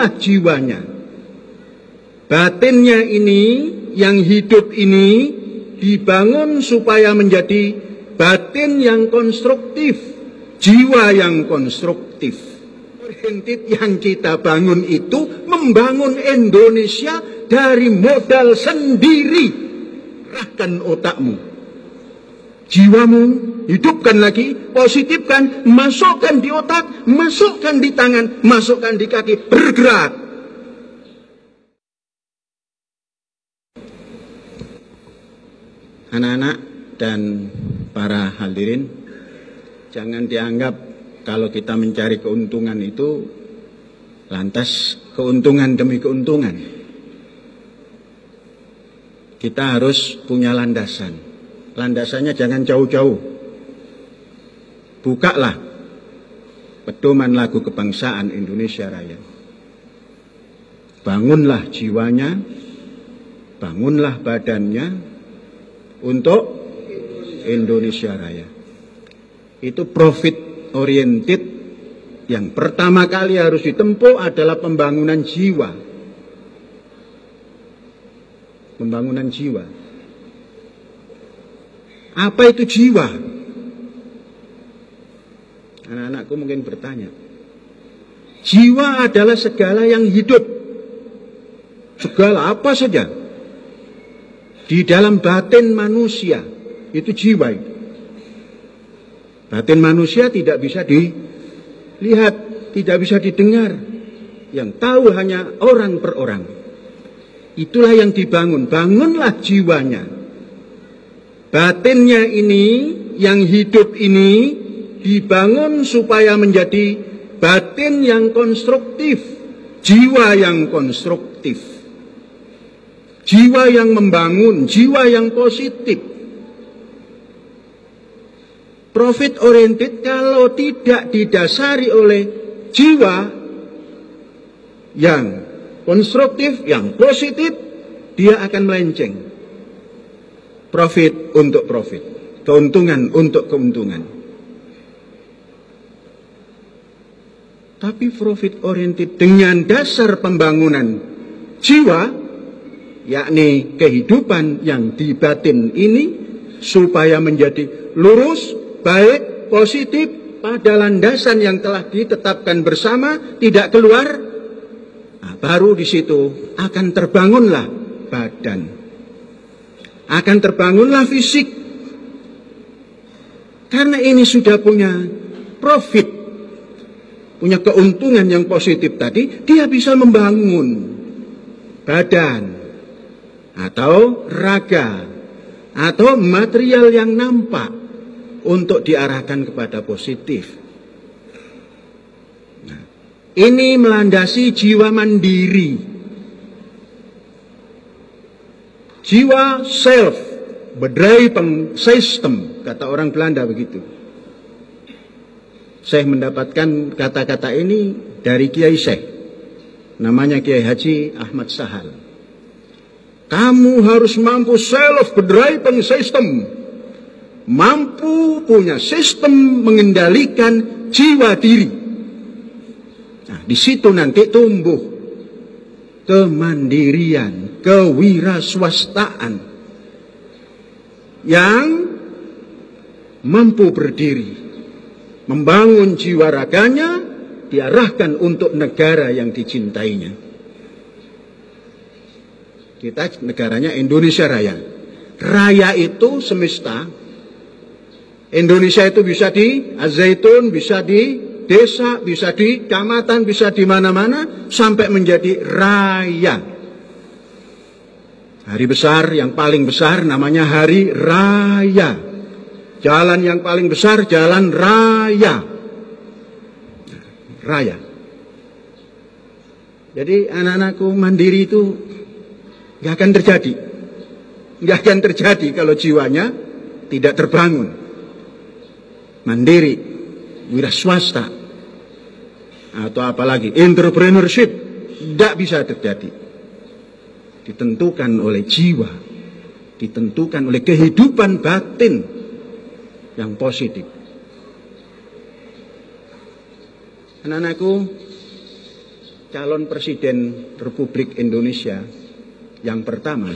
bangunlah jiwanya. Batinnya ini, yang hidup ini, dibangun supaya menjadi batin yang konstruktif, jiwa yang konstruktif. Oriented yang kita bangun itu membangun Indonesia dari modal sendiri. Kerahkan otakmu, jiwamu, hidupkan lagi, positifkan, masukkan di otak, masukkan di tangan, masukkan di kaki, bergerak. Anak-anak dan para hadirin, jangan dianggap kalau kita mencari keuntungan itu lantas keuntungan demi keuntungan. Kita harus punya landasan. Landasannya jangan jauh-jauh. Bukalah pedoman lagu kebangsaan Indonesia Raya. Bangunlah jiwanya, bangunlah badannya untuk Indonesia Raya. Itu profit oriented yang pertama kali harus ditempuh adalah pembangunan jiwa. Pembangunan jiwa. Apa itu jiwa? Anak-anakku mungkin bertanya. Jiwa adalah segala yang hidup. Segala apa saja. Di dalam batin manusia. Itu jiwa itu. Batin manusia tidak bisa dilihat, tidak bisa didengar. Yang tahu hanya orang per orang. Itulah yang dibangun. Bangunlah jiwanya. Batinnya ini, yang hidup ini, dibangun supaya menjadi batin yang konstruktif. Jiwa yang konstruktif. Jiwa yang membangun, jiwa yang positif. Profit oriented kalau tidak didasari oleh jiwa yang konstruktif, yang positif, dia akan melenceng. Profit untuk profit, keuntungan untuk keuntungan. Tapi profit oriented dengan dasar pembangunan jiwa, yakni kehidupan yang di batin ini, supaya menjadi lurus, baik, positif, pada landasan yang telah ditetapkan bersama, tidak keluar. Nah, baru di situ akan terbangunlah badan, akan terbangunlah fisik. Karena ini sudah punya profit, punya keuntungan yang positif tadi, dia bisa membangun badan atau raga atau material yang nampak untuk diarahkan kepada positif. Nah, ini melandasi jiwa mandiri, jiwa self, bedrijven system, kata orang Belanda begitu. Saya mendapatkan kata-kata ini dari Kiai Syekh, namanya Kiai Haji Ahmad Sahal. Kamu harus mampu self bedrijven system, mampu punya sistem mengendalikan jiwa diri. Nah, di situ nanti tumbuh kemandirian, kewiraswastaan yang mampu berdiri, membangun jiwa raganya, diarahkan untuk negara yang dicintainya. Kita negaranya Indonesia Raya. Raya itu semesta. Indonesia itu bisa di Al-Zaitun, bisa di desa, bisa di kecamatan, bisa di mana-mana, sampai menjadi raya. Hari besar yang paling besar namanya Hari Raya. Jalan yang paling besar, jalan raya. Raya. Jadi anak-anakku mandiri itu nggak akan terjadi. Nggak akan terjadi kalau jiwanya tidak terbangun. Mandiri, wira swasta, atau apalagi entrepreneurship, tidak bisa terjadi. Ditentukan oleh jiwa, ditentukan oleh kehidupan batin yang positif. Anak-anakku, calon presiden Republik Indonesia yang pertama.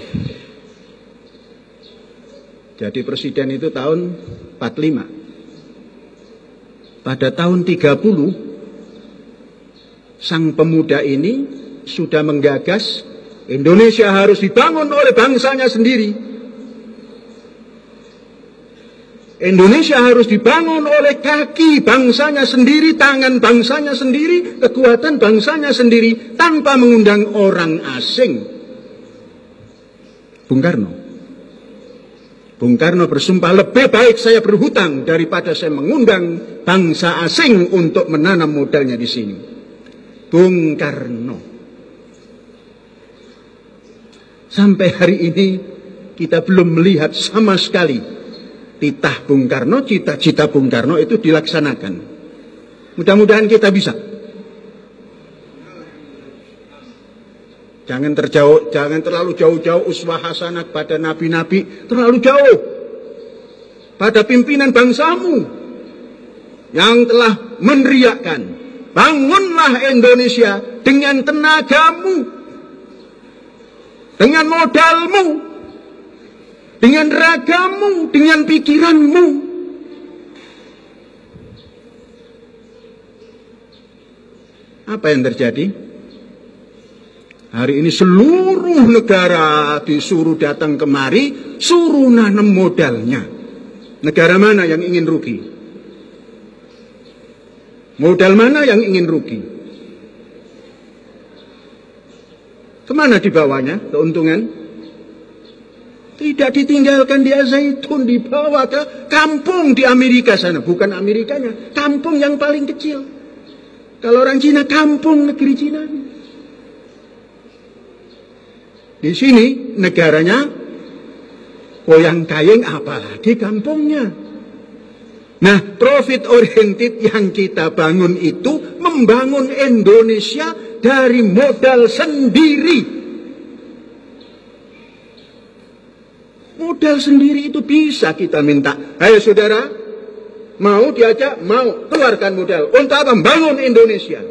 Jadi presiden itu tahun 45. Pada tahun 30, sang pemuda ini sudah menggagas Indonesia harus dibangun oleh bangsanya sendiri. Indonesia harus dibangun oleh kaki bangsanya sendiri, tangan bangsanya sendiri, kekuatan bangsanya sendiri, tanpa mengundang orang asing. Bung Karno bersumpah, lebih baik saya berhutang daripada saya mengundang bangsa asing untuk menanam modalnya di sini. Bung Karno. Sampai hari ini kita belum melihat sama sekali titah Bung Karno, cita-cita Bung Karno itu dilaksanakan. Mudah-mudahan kita bisa. Jangan terlalu jauh-jauh uswah hasanah pada nabi-nabi, terlalu jauh pada pimpinan bangsamu yang telah meneriakkan, bangunlah Indonesia dengan tenagamu, dengan modalmu, dengan ragamu, dengan pikiranmu. Apa yang terjadi? Hari ini seluruh negara disuruh datang kemari, suruh nanam modalnya. Negara mana yang ingin rugi? Modal mana yang ingin rugi? Kemana dibawanya keuntungan? Tidak ditinggalkan di Al-Zaitun, dibawa ke kampung di Amerika sana. Bukan Amerikanya, kampung yang paling kecil. Kalau orang Cina, kampung negeri Cina. Di sini negaranya koyang kayeng, apalagi kampungnya. Nah, profit oriented yang kita bangun itu membangun Indonesia dari modal sendiri. Modal sendiri itu bisa kita minta. Ayo saudara, mau diajak? Mau. Keluarkan modal. Untuk apa? Membangun Indonesia.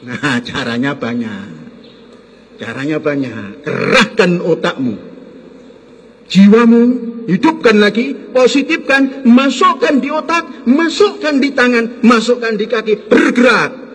Nah, caranya banyak. Caranya banyak. Kerahkan otakmu. Jiwamu, hidupkan lagi, positifkan, masukkan di otak, masukkan di tangan, masukkan di kaki, bergerak.